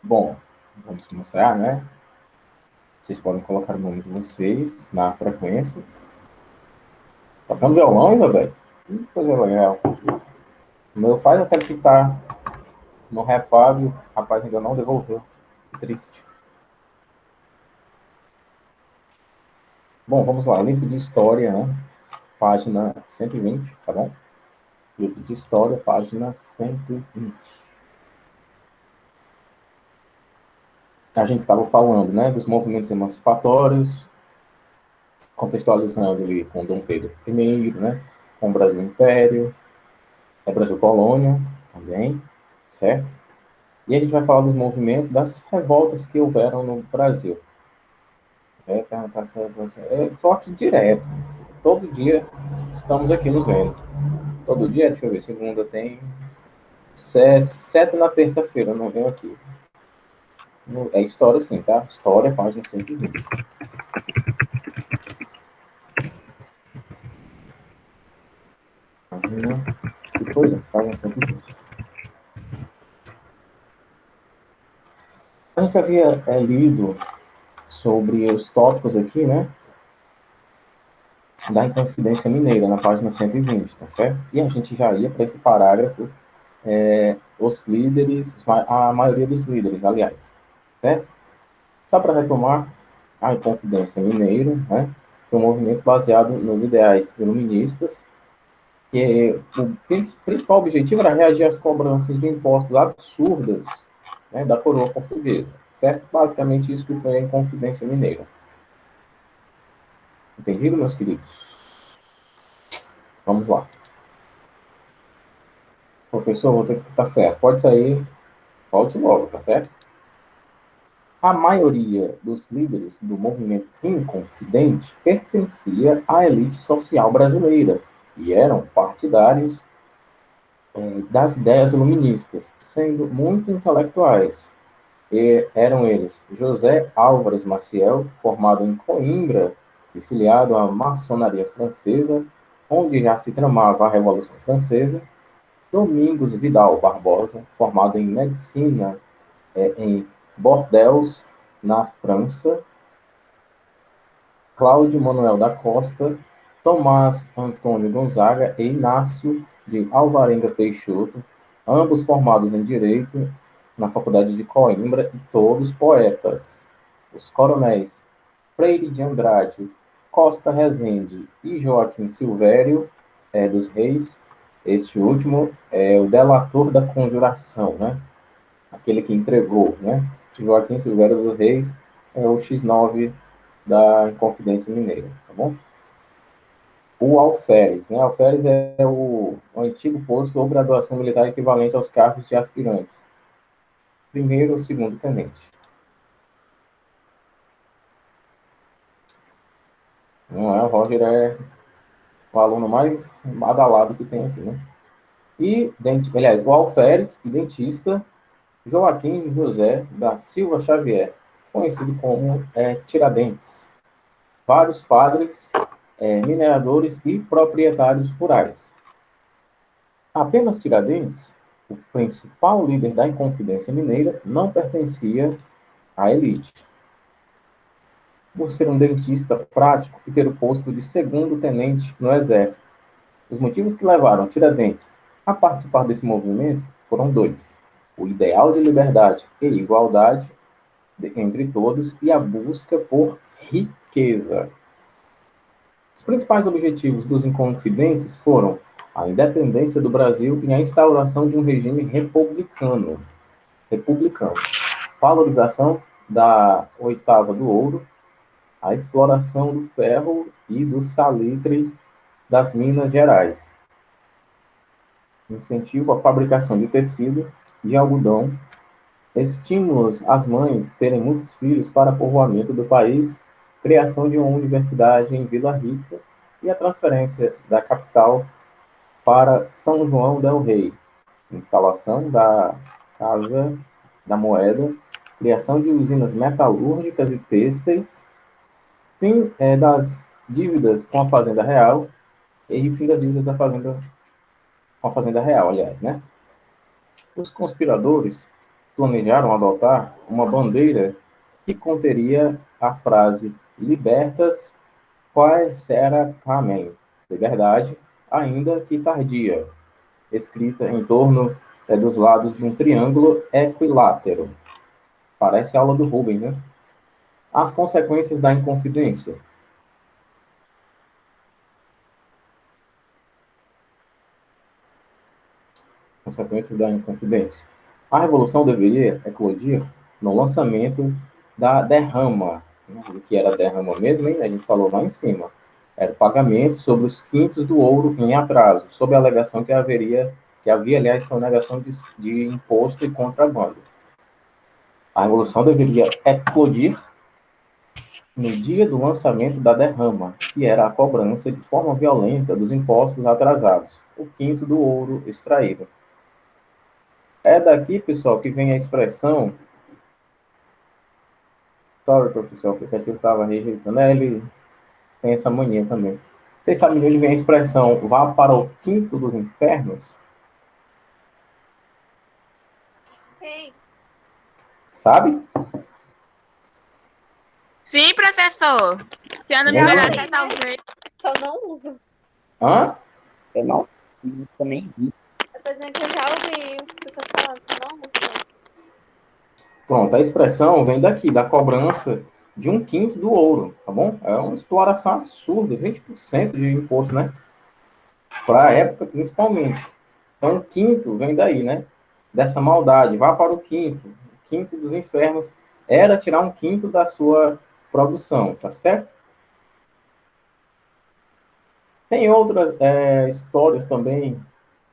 Bom, vamos começar, né? Vocês podem colocar o nome de vocês na frequência. Tocando violão, Isabel? Que coisa legal. O meu faz até que tá no refábio, o rapaz ainda não devolveu. Que triste. Bom, vamos lá. Livro de História, né? Página 120, tá bom? Livro de História, página 120. A gente estava falando, né, dos movimentos emancipatórios, contextualizando ali com Dom Pedro I, né, com o Brasil Império, Brasil Colônia também, certo? E a gente vai falar dos movimentos, das revoltas que houveram no Brasil. É forte direto. Todo dia estamos aqui nos vendo. Todo dia, deixa eu ver, segunda tem 7 na terça-feira, eu não venho aqui. É história sim, tá? História, página 120. Que coisa, página 120. A gente havia lido sobre os tópicos aqui, né? Da Inconfidência Mineira, na página 120, tá certo? E a gente já ia para esse parágrafo, os líderes, a maioria dos líderes, aliás, certo? Só para retomar, a Inconfidência Mineira, né? Foi um movimento baseado nos ideais iluministas, que o principal objetivo era reagir às cobranças de impostos absurdas, né, da coroa portuguesa, certo? Basicamente isso que foi a Inconfidência Mineira. Entendido, meus queridos? Vamos lá. Professor, vou ter que estar certo. Pode sair, volte logo, tá certo? A maioria dos líderes do movimento Inconfidente pertencia à elite social brasileira e eram partidários das ideias iluministas, sendo muito intelectuais. E eram eles José Álvares Maciel, formado em Coimbra e filiado à maçonaria francesa, onde já se tramava a Revolução Francesa; Domingos Vidal Barbosa, formado em medicina em Bordeaux, na França; Cláudio Manuel da Costa, Tomás Antônio Gonzaga e Inácio de Alvarenga Peixoto, ambos formados em Direito na Faculdade de Coimbra e todos poetas. Os coronéis Freire de Andrade, Costa Rezende e Joaquim Silvério dos Reis, este último é o delator da conjuração, né? Aquele que entregou, né? Joaquim Silvério dos Reis é o X9 da Inconfidência Mineira, tá bom? O alferes, né? Alferes é o antigo posto ou graduação militar equivalente aos cargos de aspirantes. Primeiro ou segundo tenente. Não é? O Roger é o aluno mais badalado que tem aqui, né? E, aliás, o alferes, dentista, Joaquim José da Silva Xavier, conhecido como Tiradentes. Vários padres, mineradores e proprietários rurais. Apenas Tiradentes, o principal líder da Inconfidência Mineira, não pertencia à elite, por ser um dentista prático e ter o posto de segundo tenente no Exército. Os motivos que levaram Tiradentes a participar desse movimento foram dois: o ideal de liberdade e igualdade entre todos e a busca por riqueza. Os principais objetivos dos Inconfidentes foram a independência do Brasil e a instauração de um regime republicano, valorização da oitava do ouro, a exploração do ferro e do salitre das Minas Gerais, incentivo à fabricação de tecido, de algodão, estímulos às mães terem muitos filhos para povoamento do país, criação de uma universidade em Vila Rica e a transferência da capital para São João del Rei, instalação da Casa da Moeda, criação de usinas metalúrgicas e têxteis, fim das dívidas com a Fazenda Real e fim das dívidas com a Fazenda Real, aliás, né? Os conspiradores planejaram adotar uma bandeira que conteria a frase libertas quaesera tamen, liberdade, ainda que tardia, escrita em torno dos lados de um triângulo equilátero. Parece a aula do Rubens, né? As consequências da Inconfidência. Consequências da Inconfidência. A revolução deveria eclodir no lançamento da derrama. O que era derrama mesmo, hein? A gente falou lá em cima. Era o pagamento sobre os quintos do ouro em atraso, sob a alegação que havia, aliás, sonegação de imposto e contrabando. A revolução deveria eclodir no dia do lançamento da derrama, que era a cobrança de forma violenta dos impostos atrasados, o quinto do ouro extraído. É daqui, pessoal, que vem a expressão. Sorry, professor, o aplicativo estava rejeitando. Ele tem essa mania também. Vocês sabem de onde vem a expressão vá para o quinto dos infernos? Sim. Sabe? Sim, professor. Se eu não me engano, até talvez. Só não uso. Hã? Eu não também vi. Eu tô dizendo que eu já ouvi o professor falando que eu não uso. Pronto, a expressão vem daqui, da cobrança de um quinto do ouro, tá bom? É uma exploração absurda, 20% de imposto, né? Para a época, principalmente. Então, o quinto vem daí, né? Dessa maldade. Vá para o quinto. O quinto dos infernos era tirar um quinto da sua produção, tá certo? Tem outras histórias também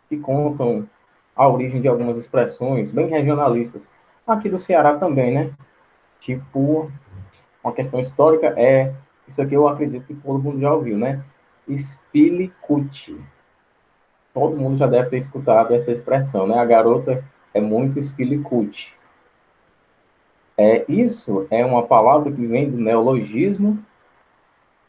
que contam a origem de algumas expressões bem regionalistas. Aqui do Ceará também, né? Tipo, uma questão histórica isso aqui eu acredito que todo mundo já ouviu, né? Espilicute. Todo mundo já deve ter escutado essa expressão, né? A garota é muito espilicute. Isso é uma palavra que vem do neologismo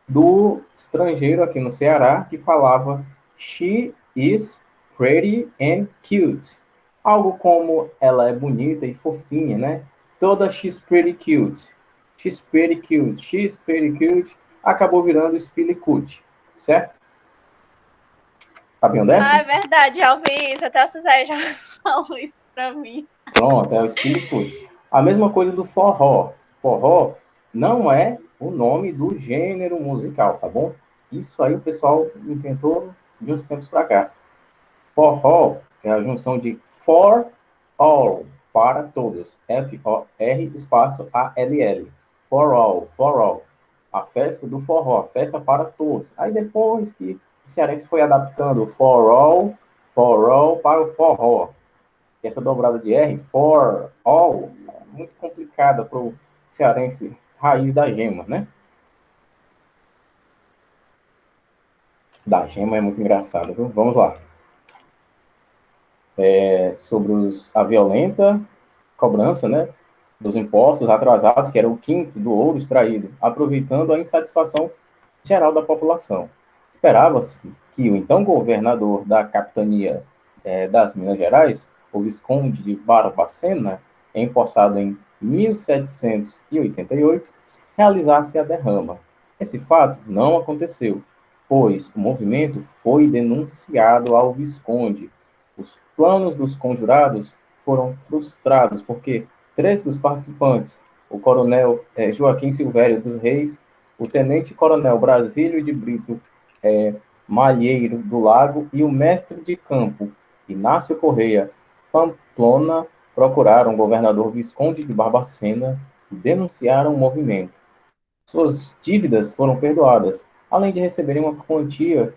do estrangeiro aqui no Ceará, que falava she is pretty and cute. Algo como ela é bonita e fofinha, né? Toda she's pretty cute. She's pretty cute. She's pretty cute. Acabou virando espilicute, certo? Sabiam dessa? Ah, é verdade, já ouvi isso. Até a Suzé já falou isso pra mim. Pronto, é o espilicute. A mesma coisa do forró. Forró não é o nome do gênero musical, tá bom? Isso aí o pessoal inventou de uns tempos para cá. For é a junção de for all, para todos. F-O-R espaço A-L-L. For all. A festa do forró, a festa para todos. Aí depois que o cearense foi adaptando for all para o forró. Essa dobrada de R, for all, é muito complicada para o cearense raiz da gema, né? Da gema é muito engraçado, viu? Vamos lá. Sobre a violenta cobrança, né, dos impostos atrasados, que era o quinto do ouro extraído, aproveitando a insatisfação geral da população. Esperava-se que o então governador da capitania das Minas Gerais, o Visconde de Barbacena, empossado em 1788, realizasse a derrama. Esse fato não aconteceu, pois o movimento foi denunciado ao Visconde. Os planos dos conjurados foram frustrados, porque 3 dos participantes, o coronel Joaquim Silvério dos Reis, o tenente-coronel Brasílio de Brito Malheiro do Lago e o mestre de campo, Inácio Correia Pamplona, procuraram o governador Visconde de Barbacena e denunciaram o movimento. Suas dívidas foram perdoadas, além de receberem uma quantia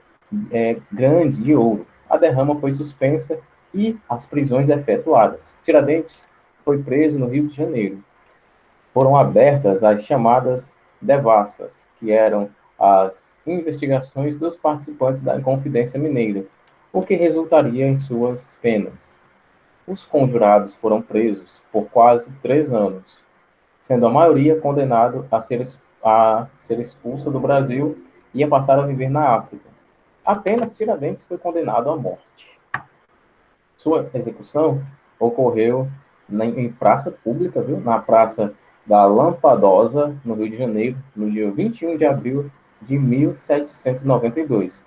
grande de ouro. A derrama foi suspensa e as prisões efetuadas. Tiradentes foi preso no Rio de Janeiro. Foram abertas as chamadas devassas, que eram as investigações dos participantes da Inconfidência Mineira, o que resultaria em suas penas. Os conjurados foram presos por quase 3 anos, sendo a maioria condenado a ser expulsa do Brasil e a passar a viver na África. Apenas Tiradentes foi condenado à morte. Sua execução ocorreu em praça pública, viu? Na Praça da Lampadosa, no Rio de Janeiro, no dia 21 de abril de 1792.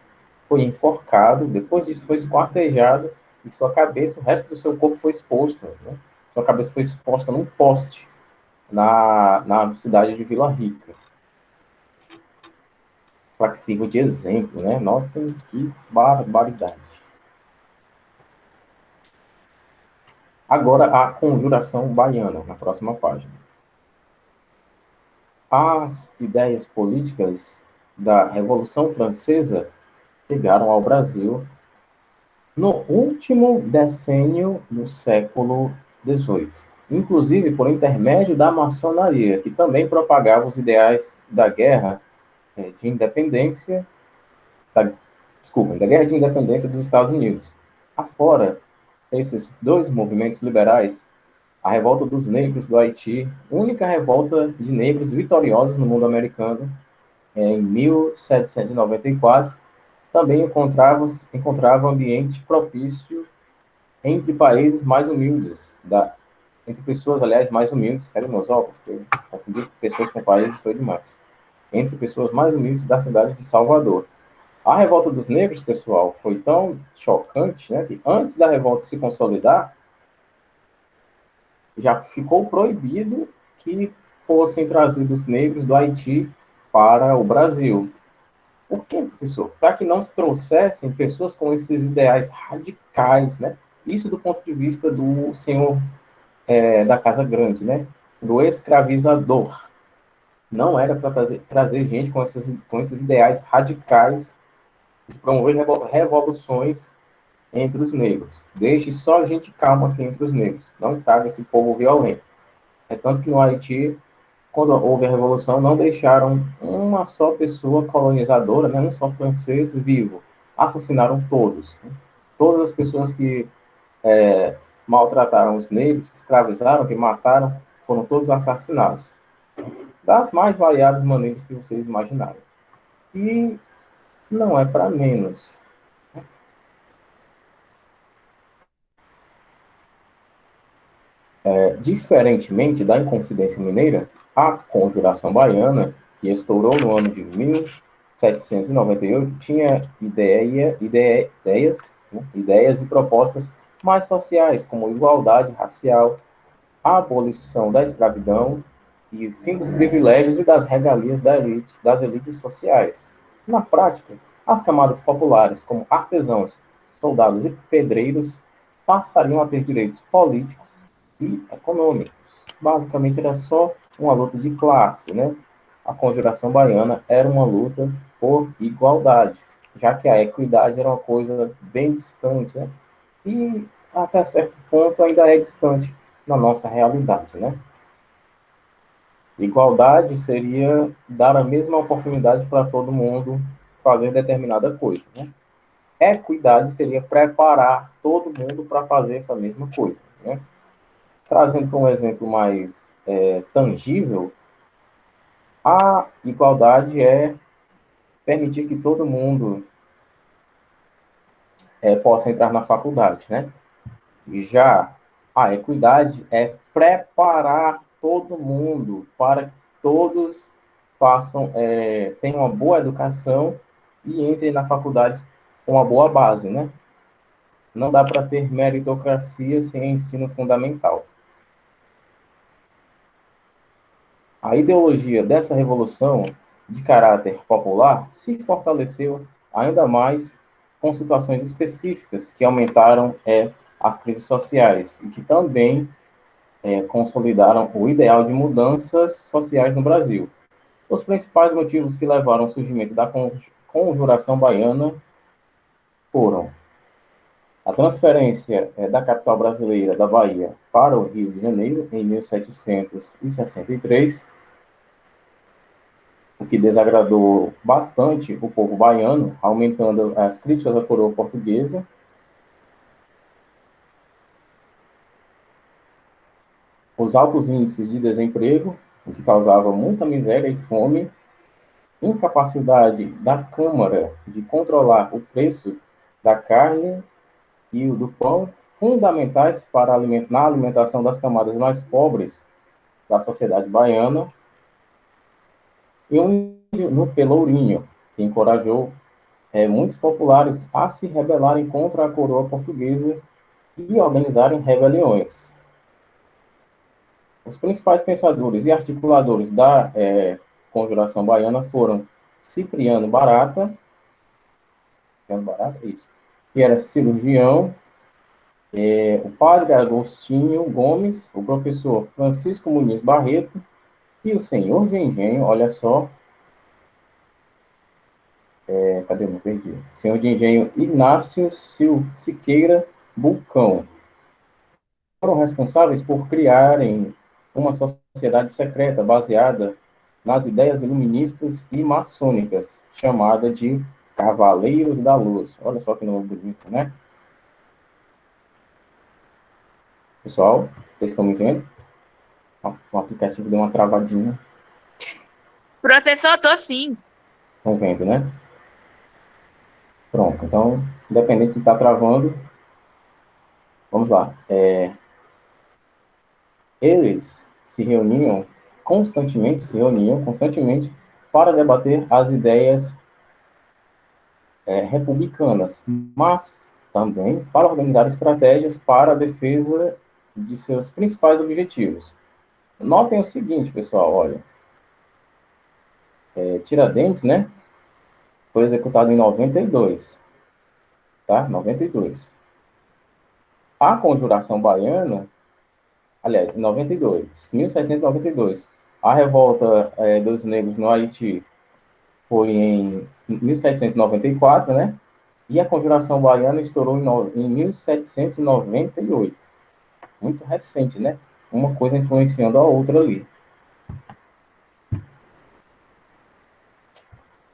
Foi enforcado, depois disso foi esquartejado, e sua cabeça, o resto do seu corpo foi exposto, né? Sua cabeça foi exposta num poste na cidade de Vila Rica, para que sirva de exemplo, né? Notem que barbaridade. Agora, a conjuração baiana, na próxima página. As ideias políticas da Revolução Francesa chegaram ao Brasil no último decênio do século XVIII, inclusive por intermédio da maçonaria, que também propagava os ideais da guerra de independência, da guerra de independência dos Estados Unidos. Afora esses dois movimentos liberais, a revolta dos negros do Haiti, única revolta de negros vitoriosos no mundo americano, em 1794, também encontrava ambiente propício entre países mais humildes, entre pessoas, aliás, mais humildes, cadê meus óculos? Confundir pessoas com países foi demais. Entre pessoas mais humildes da cidade de Salvador. A revolta dos negros, pessoal, foi tão chocante, né, que antes da revolta se consolidar, já ficou proibido que fossem trazidos negros do Haiti para o Brasil. Por quê, professor? Para que não se trouxessem pessoas com esses ideais radicais, né? Isso do ponto de vista do senhor da Casa Grande, né? Do escravizador. Não era para trazer gente com esses ideais radicais de promover revoluções entre os negros. Deixe só gente calma aqui entre os negros. Não traga esse povo violento. É tanto que no Haiti, quando houve a Revolução, não deixaram uma só pessoa colonizadora, né, um só francês vivo. Assassinaram todos. Né? Todas as pessoas que maltrataram os negros, que escravizaram, que mataram, foram todos assassinados. Das mais variadas maneiras que vocês imaginarem. E não é para menos. Diferentemente da Inconfidência Mineira, a Conjuração Baiana, que estourou no ano de 1798, tinha ideias e propostas mais sociais, como igualdade racial, abolição da escravidão e fim dos privilégios e das regalias das elites sociais. Na prática, as camadas populares, como artesãos, soldados e pedreiros, passariam a ter direitos políticos e econômicos. Basicamente, era só uma luta de classe, né? A Conjuração Baiana era uma luta por igualdade, já que a equidade era uma coisa bem distante, né? E, até certo ponto, ainda é distante na nossa realidade, né? Igualdade seria dar a mesma oportunidade para todo mundo fazer determinada coisa, né? Equidade seria preparar todo mundo para fazer essa mesma coisa, né? Trazendo para um exemplo mais tangível, a igualdade é permitir que todo mundo possa entrar na faculdade, né? Já a equidade é preparar todo mundo para que todos tenham uma boa educação e entrem na faculdade com uma boa base, né? Não dá para ter meritocracia sem ensino fundamental. A ideologia dessa revolução de caráter popular se fortaleceu ainda mais com situações específicas que aumentaram as crises sociais e que também consolidaram o ideal de mudanças sociais no Brasil. Os principais motivos que levaram ao surgimento da Conjuração Baiana foram a transferência da capital brasileira da Bahia para o Rio de Janeiro, em 1763, o que desagradou bastante o povo baiano, aumentando as críticas à coroa portuguesa. Os altos índices de desemprego, o que causava muita miséria e fome, incapacidade da Câmara de controlar o preço da carne e o do pão, fundamentais para na alimentação das camadas mais pobres da sociedade baiana, e um índio no Pelourinho, que encorajou muitos populares a se rebelarem contra a coroa portuguesa e organizarem rebeliões. Os principais pensadores e articuladores da Conjuração Baiana foram Cipriano Barata, isso, que era cirurgião, o padre Agostinho Gomes, o professor Francisco Muniz Barreto e o senhor de engenho, olha só, cadê meu perdi? Senhor de engenho Inácio Siqueira Bulcão. Foram responsáveis por criarem uma sociedade secreta baseada nas ideias iluministas e maçônicas, chamada de Cavaleiros da Luz. Olha só que nome bonito, né? Pessoal, vocês estão me vendo? O aplicativo deu uma travadinha. Professor, tô sim. Estão vendo, né? Pronto, então, independente de estar travando, vamos lá. Eles se reuniam constantemente para debater as ideias republicanas, mas também para organizar estratégias para a defesa de seus principais objetivos. Notem o seguinte, pessoal, olha, Tiradentes, né, foi executado em 92, tá? 92. A Conjuração Baiana, aliás, em 92, 1792. A revolta dos negros no Haiti foi em 1794, né? E a Conjuração Baiana estourou em 1798. Muito recente, né? Uma coisa influenciando a outra ali.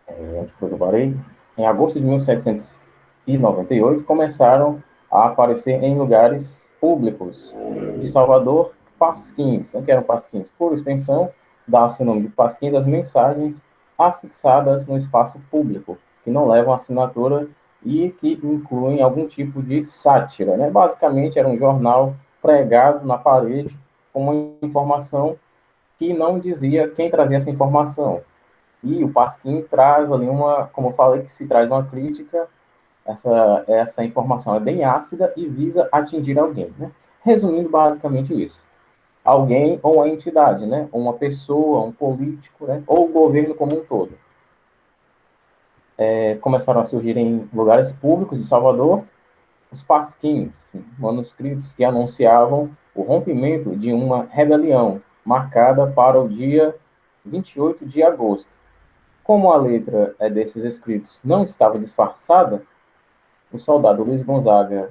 Onde foi que eu parei? Em agosto de 1798, começaram a aparecer em lugares públicos de Salvador pasquins, né, que eram pasquins. Por extensão, dá-se o nome de pasquins às mensagens afixadas no espaço público, que não levam assinatura e que incluem algum tipo de sátira, né? Basicamente, era um jornal pregado na parede com uma informação que não dizia quem trazia essa informação. E o Pasquim traz ali como eu falei, que se traz uma crítica, essa informação é bem ácida e visa atingir alguém, né? Resumindo basicamente isso. Alguém ou uma entidade, né? Ou uma pessoa, um político, né? Ou o governo como um todo. Começaram a surgir em lugares públicos de Salvador os pasquins, manuscritos que anunciavam o rompimento de uma rebelião marcada para o dia 28 de agosto. Como a letra desses escritos não estava disfarçada, o soldado Luiz Gonzaga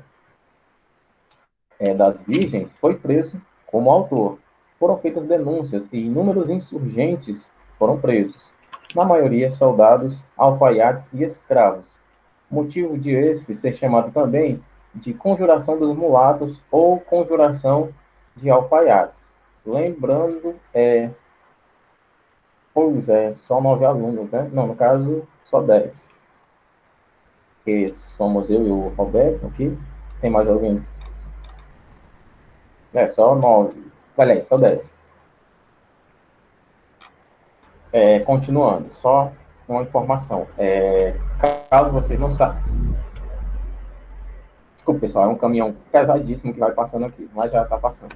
das Virgens foi preso como autor. Foram feitas denúncias e inúmeros insurgentes foram presos. Na maioria, soldados, alfaiates e escravos. Motivo de esse ser chamado também de conjuração dos mulatos ou conjuração de alfaiates. Lembrando, pois só 9 alunos, né? Não, no caso, só 10. Que somos eu e o Roberto aqui. Tem mais alguém? Só 9. Aliás, só 10. Continuando, só uma informação. Caso vocês não saibam. Desculpa, pessoal, é um caminhão pesadíssimo que vai passando aqui, mas já está passando.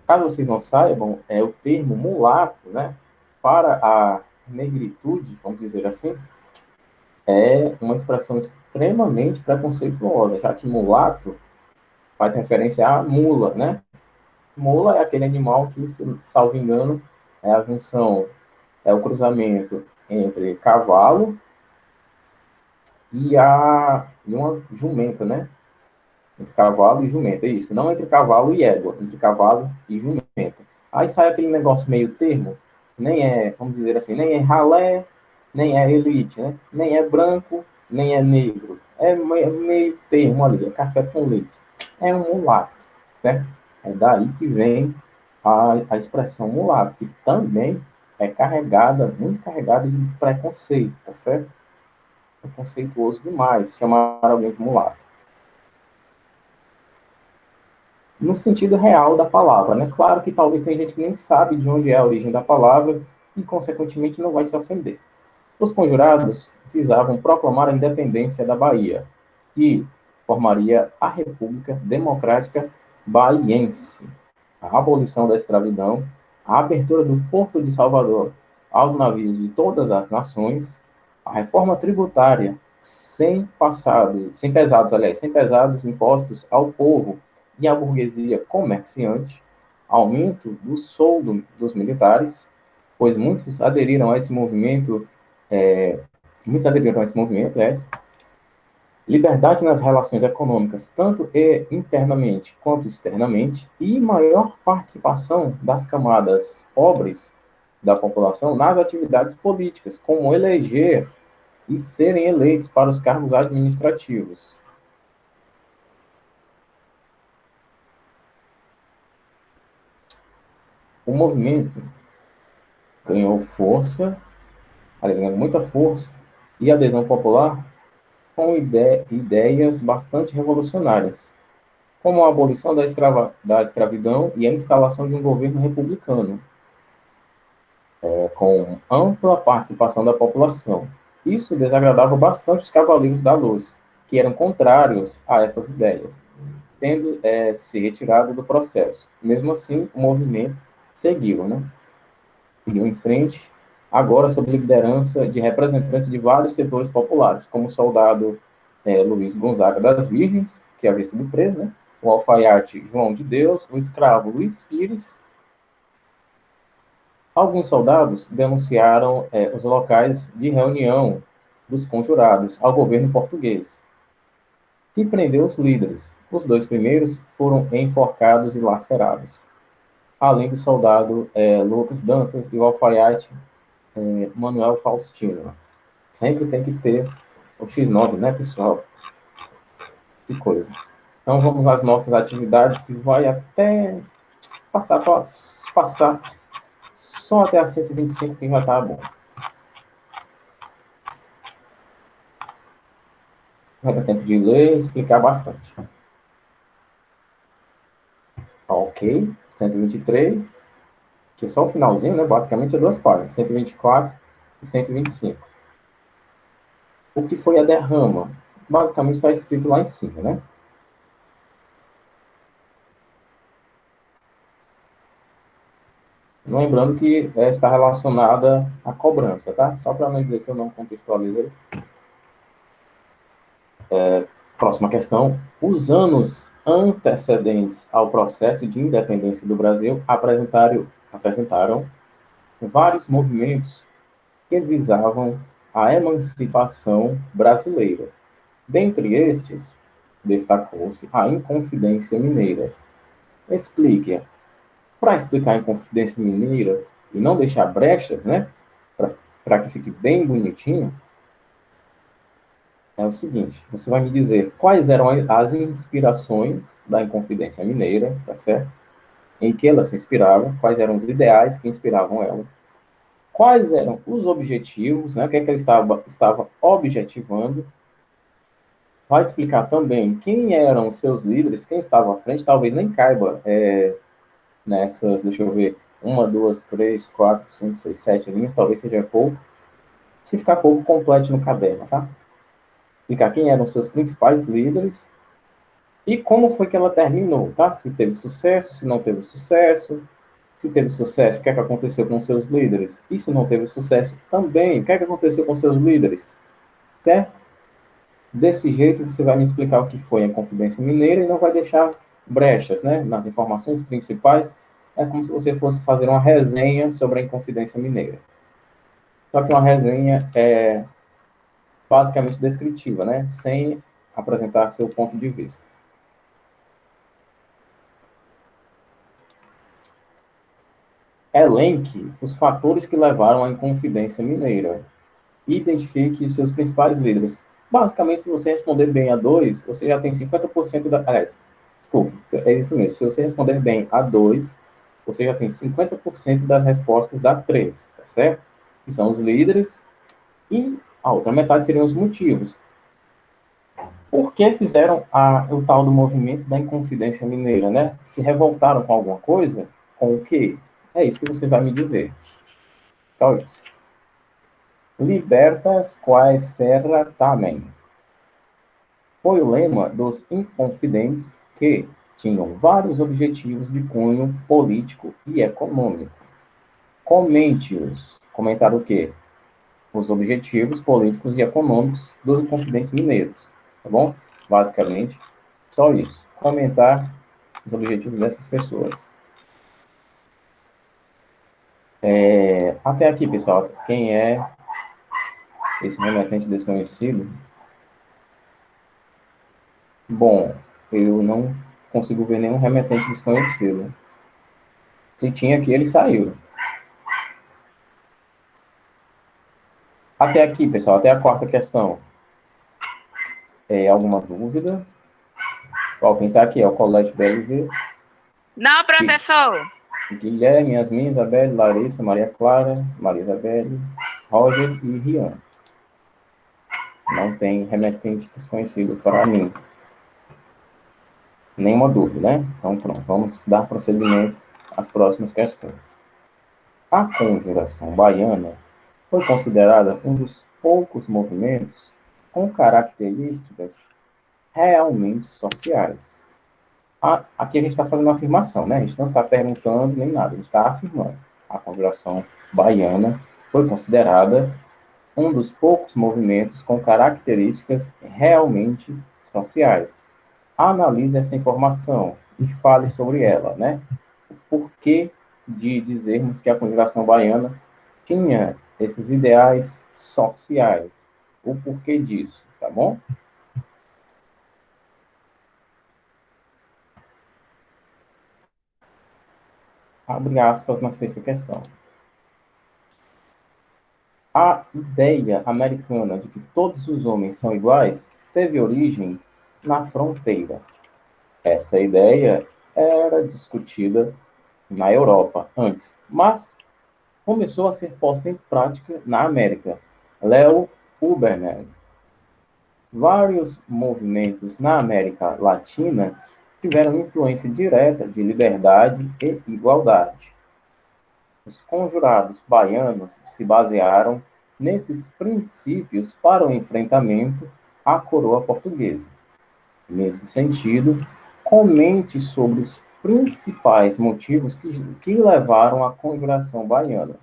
Caso vocês não saibam, o termo mulato, né, para a negritude, vamos dizer assim, é uma expressão extremamente preconceituosa, já que mulato faz referência à mula, né? Mula é aquele animal que, salvo engano, é a junção, é o cruzamento entre cavalo e uma jumenta, né? Entre cavalo e jumenta, é isso. Não entre cavalo e égua, entre cavalo e jumenta. Aí sai aquele negócio meio termo, nem é, vamos dizer assim, nem é ralé, nem é elite, né? Nem é branco, nem é negro. É meio termo ali, é café com leite. É um mulato, certo? É daí que vem a expressão mulato, que também é carregada, muito carregada de preconceito, tá certo? Preconceituoso demais chamar alguém de mulato. no sentido real da palavra, né? Claro que talvez tem gente que nem sabe de onde é a origem da palavra e, consequentemente, não vai se ofender. Os conjurados visavam proclamar a independência da Bahia, que formaria a República Democrática Baiense, a abolição da escravidão, a abertura do Porto de Salvador aos navios de todas as nações, a reforma tributária sem pesados impostos ao povo e à burguesia comerciante, aumento do soldo dos militares, pois muitos aderiram a esse movimento, liberdade nas relações econômicas, tanto internamente quanto externamente, e maior participação das camadas pobres da população nas atividades políticas, como eleger e serem eleitos para os cargos administrativos. O movimento ganhou muita força e adesão popular com ideias bastante revolucionárias, como a abolição da escravidão e a instalação de um governo republicano, com ampla participação da população. Isso desagradava bastante os cavaleiros da luz, que eram contrários a essas ideias, tendo se retirado do processo. Mesmo assim, o movimento seguiu, né? Seguiu em frente, agora sob liderança de representantes de vários setores populares, como o soldado Luiz Gonzaga das Virgens, que havia sido preso, né? O alfaiate João de Deus, o escravo Luiz Pires. Alguns soldados denunciaram os locais de reunião dos conjurados ao governo português, que prendeu os líderes. Os 2 primeiros foram enforcados e lacerados, além do soldado Lucas Dantas e o alfaiate Manuel Faustino. Sempre tem que ter o X9, né, pessoal? Que coisa. Então, vamos às nossas atividades, que vai até passar só até a 125, que já tá bom. Vai dar tempo de ler e explicar bastante. Ok, 123, que é só o finalzinho, né? Basicamente é 2 páginas, 124 e 125. O que foi a derrama? Basicamente está escrito lá em cima, né? Lembrando que está relacionada à cobrança, tá? Só para não dizer que eu não contextualizei. Próxima questão. Os anos antecedentes ao processo de independência do Brasil apresentaram vários movimentos que visavam a emancipação brasileira. Dentre estes, destacou-se a Inconfidência Mineira. Explique. Para explicar a Inconfidência Mineira e não deixar brechas, né, para que fique bem bonitinho, é o seguinte: você vai me dizer quais eram as inspirações da Inconfidência Mineira, tá certo? Em que ela se inspirava, quais eram os ideais que inspiravam ela, quais eram os objetivos, né, o que é que ela estava objetivando. Vai explicar também quem eram os seus líderes, quem estava à frente, talvez nem caiba nessas, deixa eu ver, 1, 2, 3, 4, 5, 6, 7 linhas, talvez seja pouco. Se ficar pouco, complete no caderno, tá? Explicar quem eram os seus principais líderes e como foi que ela terminou, tá? Se teve sucesso, se não teve sucesso. Se teve sucesso, o que é que aconteceu com seus líderes? E se não teve sucesso, também, o que é que aconteceu com seus líderes? Certo? Desse jeito, você vai me explicar o que foi a Inconfidência Mineira e não vai deixar brechas, né? Nas informações principais, é como se você fosse fazer uma resenha sobre a Inconfidência Mineira. Só que uma resenha basicamente descritiva, né? Sem apresentar seu ponto de vista. Elenque os fatores que levaram à Inconfidência Mineira. Identifique os seus principais líderes. Basicamente, se você responder bem a 2, você já tem 50% da... Desculpe, é isso mesmo. Se você responder bem a 2, você já tem 50% das respostas da 3, tá certo? Que são os líderes, e a outra metade seriam os motivos. Por que fizeram o tal do movimento da Inconfidência Mineira, né? Se revoltaram com alguma coisa? Com o quê? É isso que você vai me dizer. Então, libertas quae serra tamen. Foi o lema dos Inconfidentes que tinham vários objetivos de cunho político e econômico. Comente-os. Comentar o quê? Os objetivos políticos e econômicos dos Inconfidentes Mineiros. Tá bom? Basicamente, só isso. Comentar os objetivos dessas pessoas. Até aqui, pessoal, quem é esse remetente desconhecido? Bom, eu não consigo ver nenhum remetente desconhecido. Se tinha aqui, ele saiu. Até aqui, pessoal, até a quarta questão. Alguma dúvida? Ó, quem está aqui é o Colégio BLV. Não, professor. Guilherme, Yasmin, Isabelle, Larissa, Maria Clara, Maria Isabelle, Roger e Rian. Não tem remetente desconhecido para mim. Nenhuma dúvida, né? Então, pronto, vamos dar prosseguimento às próximas questões. A conjuração baiana foi considerada um dos poucos movimentos com características realmente sociais. Aqui a gente está fazendo uma afirmação, né? A gente não está perguntando nem nada, a gente está afirmando. A conjuração baiana foi considerada um dos poucos movimentos com características realmente sociais. Analise essa informação e fale sobre ela, né? O porquê de dizermos que a conjuração baiana tinha esses ideais sociais. O porquê disso, tá bom? Abre aspas na sexta questão. A ideia americana de que todos os homens são iguais teve origem na fronteira. Essa ideia era discutida na Europa antes, mas começou a ser posta em prática na América. Leo Uberman. Vários movimentos na América Latina tiveram influência direta de liberdade e igualdade. Os conjurados baianos se basearam nesses princípios para o enfrentamento à coroa portuguesa. Nesse sentido, comente sobre os principais motivos que levaram à conjuração baiana.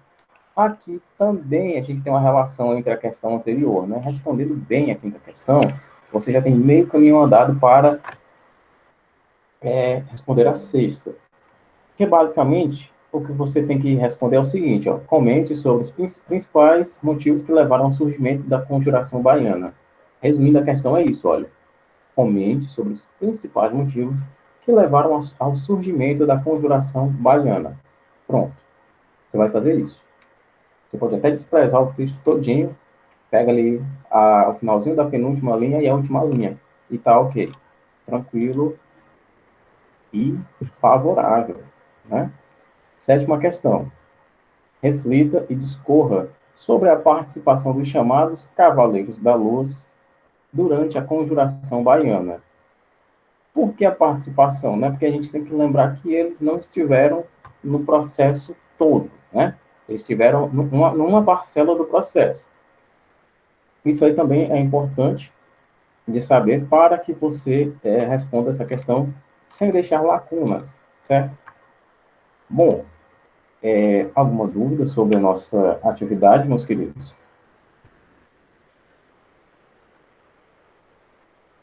Aqui também a gente tem uma relação entre a questão anterior, né? Respondendo bem a quinta questão, você já tem meio caminho andado para responder a sexta. Que basicamente o que você tem que responder é o seguinte, ó, comente sobre os principais motivos que levaram ao surgimento da conjuração baiana. Resumindo a questão é isso, olha. Comente sobre os principais motivos que levaram ao surgimento da conjuração baiana. Pronto. Você vai fazer isso. Você pode até desprezar o texto todinho, pega ali o finalzinho da penúltima linha e a última linha. E tá ok. Tranquilo e favorável, né? Sétima questão. Reflita e discorra sobre a participação dos chamados Cavaleiros da Luz durante a conjuração baiana. Por que a participação? Né? Porque a gente tem que lembrar que eles não estiveram no processo todo, né? Eles estiveram numa parcela do processo. Isso aí também é importante de saber para que você responda essa questão sem deixar lacunas, certo? Bom, alguma dúvida sobre a nossa atividade, meus queridos?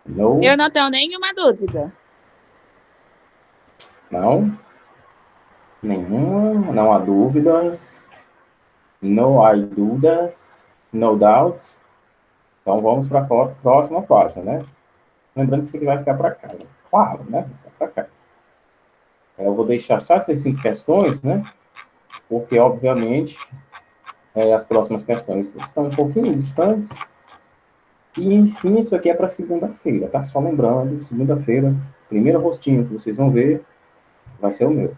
No? Eu não tenho nenhuma dúvida. Não? Nenhuma? Não há dúvidas? No há dúvidas? No doubts? Então vamos para a próxima página, né? Lembrando que isso aqui vai ficar para casa. Claro, né? Vai ficar para casa. Eu vou deixar só essas 5 questões, né? Porque, obviamente, as próximas questões estão um pouquinho distantes. E, enfim, isso aqui é para segunda-feira, tá? Só lembrando, segunda-feira, primeiro rostinho que vocês vão ver vai ser o meu,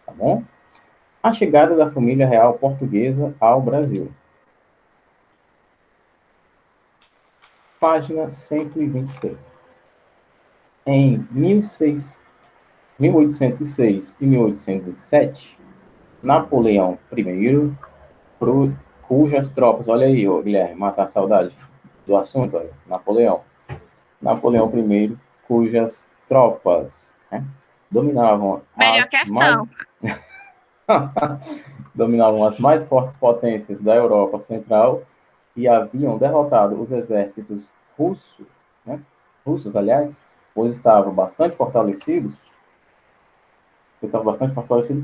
tá bom? A chegada da família real portuguesa ao Brasil. página 126. Em 1806 e 1807, Napoleão I, cujas tropas, olha aí, ô, Guilherme, matar a saudade do assunto, olha, Napoleão I, cujas tropas, né, dominavam Melhor as mais questão. dominavam as mais fortes potências da Europa Central e haviam derrotado os exércitos russos, né, aliás, pois estavam bastante fortalecidos,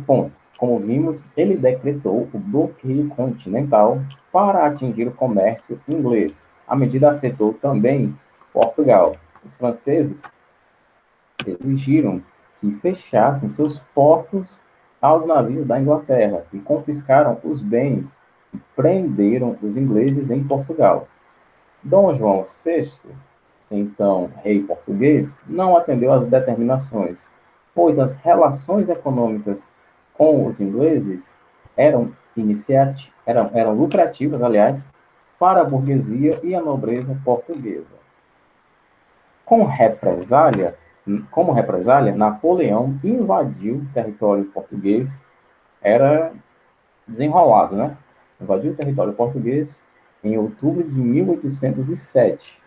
ponto. Como vimos, ele decretou o bloqueio continental para atingir o comércio inglês. A medida afetou também Portugal. Os franceses exigiram que fechassem seus portos aos navios da Inglaterra e confiscaram os bens e prenderam os ingleses em Portugal. Dom João VI, então rei português, não atendeu às determinações, pois as relações econômicas com os ingleses eram lucrativas, aliás, para a burguesia e a nobreza portuguesa. Como represália, Napoleão invadiu o território português, era desenrolado, né? Invadiu o território português em outubro de 1807.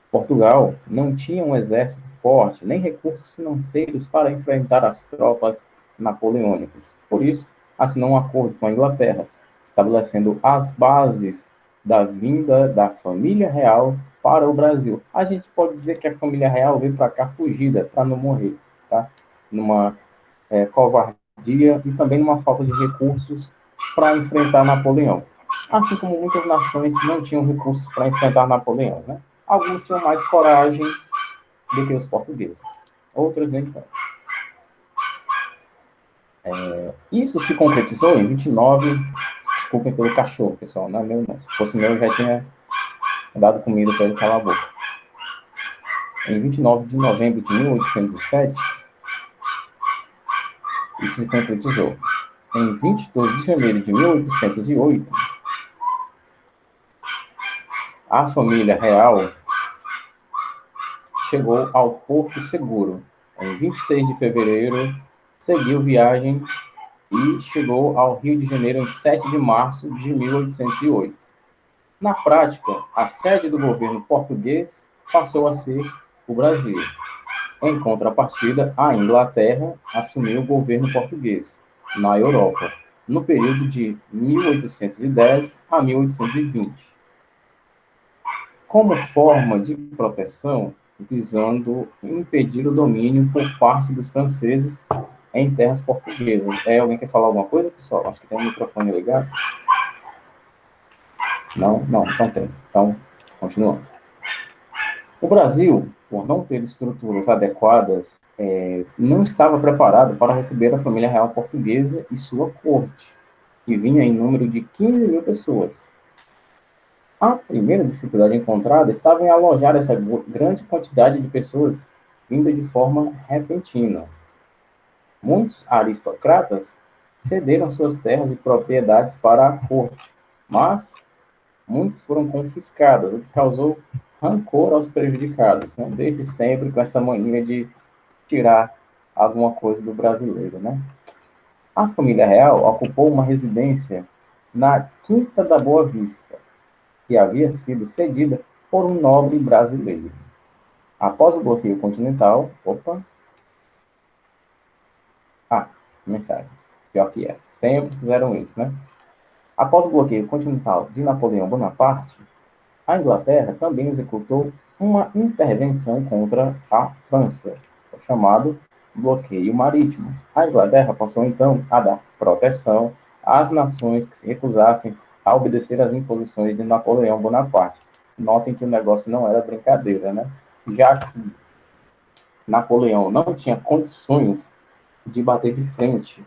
Portugal não tinha um exército forte, nem recursos financeiros para enfrentar as tropas napoleônicas. Por isso, assinou um acordo com a Inglaterra, estabelecendo as bases da vinda da família real para o Brasil. A gente pode dizer que a família real veio para cá fugida, para não morrer, tá? Numa covardia e também numa falta de recursos para enfrentar Napoleão. Assim como muitas nações não tinham recursos para enfrentar Napoleão, né? Alguns tinham mais coragem do que os portugueses, outros nem tanto. Isso se concretizou em 29, desculpem pelo cachorro, pessoal, não é meu não, se fosse meu eu já tinha dado comida para ele calar a boca. Em 29 de novembro de 1807, isso se concretizou. Em 22 de janeiro de 1808, a família real chegou ao Porto Seguro. Em 26 de fevereiro, seguiu viagem e chegou ao Rio de Janeiro em 7 de março de 1808. Na prática, a sede do governo português passou a ser o Brasil. Em contrapartida, a Inglaterra assumiu o governo português na Europa, no período de 1810 a 1820. Como forma de proteção, visando impedir o domínio por parte dos franceses em terras portuguesas. Alguém quer falar alguma coisa, pessoal? Acho que tem um microfone ligado. Não tem. Então, continuando. O Brasil, por não ter estruturas adequadas, não estava preparado para receber a família real portuguesa e sua corte, que vinha em número de 15 mil pessoas. A primeira dificuldade encontrada estava em alojar essa grande quantidade de pessoas vinda de forma repentina. Muitos aristocratas cederam suas terras e propriedades para a corte, mas muitas foram confiscadas, o que causou rancor aos prejudicados, né? Desde sempre com essa mania de tirar alguma coisa do brasileiro, né? A família real ocupou uma residência na Quinta da Boa Vista, que havia sido cedida por um nobre brasileiro. Após o bloqueio continental, mensagem, pior que é, sempre fizeram isso, né? Após o bloqueio continental de Napoleão Bonaparte, a Inglaterra também executou uma intervenção contra a França, chamado bloqueio marítimo. A Inglaterra passou então a dar proteção às nações que se recusassem a obedecer às imposições de Napoleão Bonaparte. Notem que o negócio não era brincadeira, né? Já que Napoleão não tinha condições de bater de frente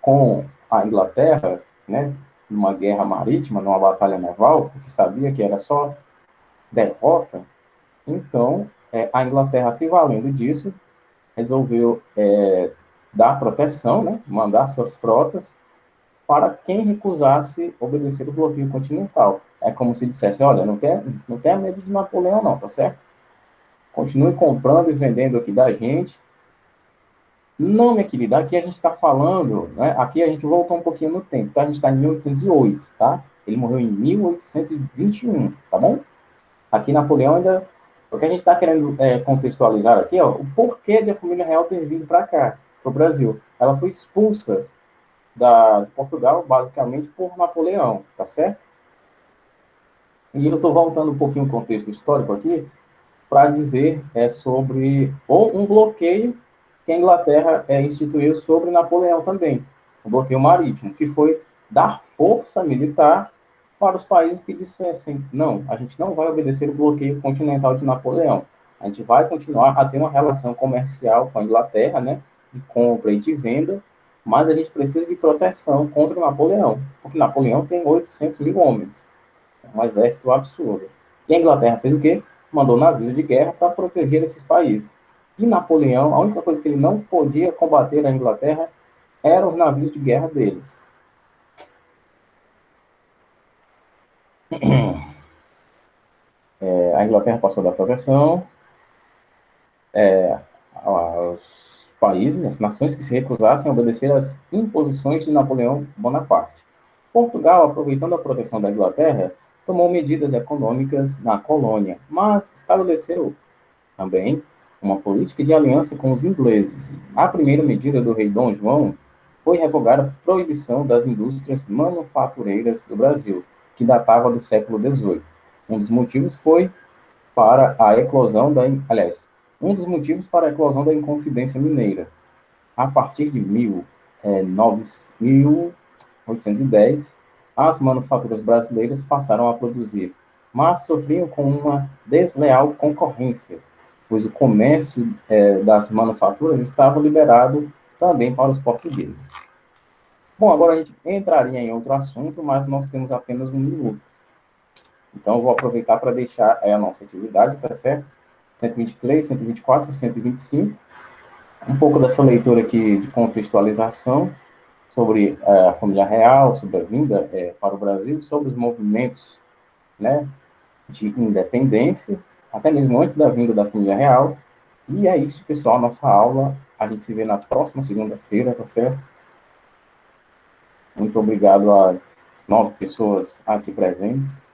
com a Inglaterra, né, numa guerra marítima, numa batalha naval, porque sabia que era só derrota, então a Inglaterra, se valendo disso, resolveu dar proteção, né, mandar suas frotas para quem recusasse obedecer o bloqueio continental. é como se dissesse, olha, não tenha medo de Napoleão não, tá certo? Continue comprando e vendendo aqui da gente. Não, minha querida, aqui a gente está falando, né? Aqui a gente voltou um pouquinho no tempo, tá? A gente está em 1808, tá? Ele morreu em 1821, tá bom? Aqui Napoleão ainda... O que a gente está querendo contextualizar aqui, ó, o porquê de a família real ter vindo para cá, para o Brasil. Ela foi expulsa de Portugal, basicamente, por Napoleão, tá certo? E eu estou voltando um pouquinho o contexto histórico aqui, para dizer sobre um bloqueio que a Inglaterra instituiu sobre Napoleão também, um bloqueio marítimo, que foi dar força militar para os países que dissessem, não, a gente não vai obedecer o bloqueio continental de Napoleão, a gente vai continuar a ter uma relação comercial com a Inglaterra, né, de compra e de venda, mas a gente precisa de proteção contra o Napoleão, porque Napoleão tem 800 mil homens, um exército absurdo. E a Inglaterra fez o quê? Mandou navios de guerra para proteger esses países. E Napoleão, a única coisa que ele não podia combater na Inglaterra eram os navios de guerra deles. A Inglaterra passou da proteção aos países, as nações que se recusassem a obedecer às imposições de Napoleão Bonaparte. Portugal, aproveitando a proteção da Inglaterra, tomou medidas econômicas na colônia, mas estabeleceu também uma política de aliança com os ingleses. A primeira medida do rei Dom João foi revogar a proibição das indústrias manufatureiras do Brasil, que datava do século XVIII. Um dos motivos foi para a eclosão da, aliás, um dos motivos para a eclosão da Inconfidência Mineira. A partir de 1810, as manufaturas brasileiras passaram a produzir, mas sofriam com uma desleal concorrência, pois o comércio das manufaturas estava liberado também para os portugueses. Bom, agora a gente entraria em outro assunto, mas nós temos apenas um minuto. Então, eu vou aproveitar para deixar a nossa atividade, tá certo? 123, 124, 125. Um pouco dessa leitura aqui de contextualização sobre a família real, sobre a vinda para o Brasil, sobre os movimentos, né, de independência, até mesmo antes da vinda da família real. E é isso, pessoal, nossa aula. A gente se vê na próxima segunda-feira, tá certo? Muito obrigado às 9 pessoas aqui presentes.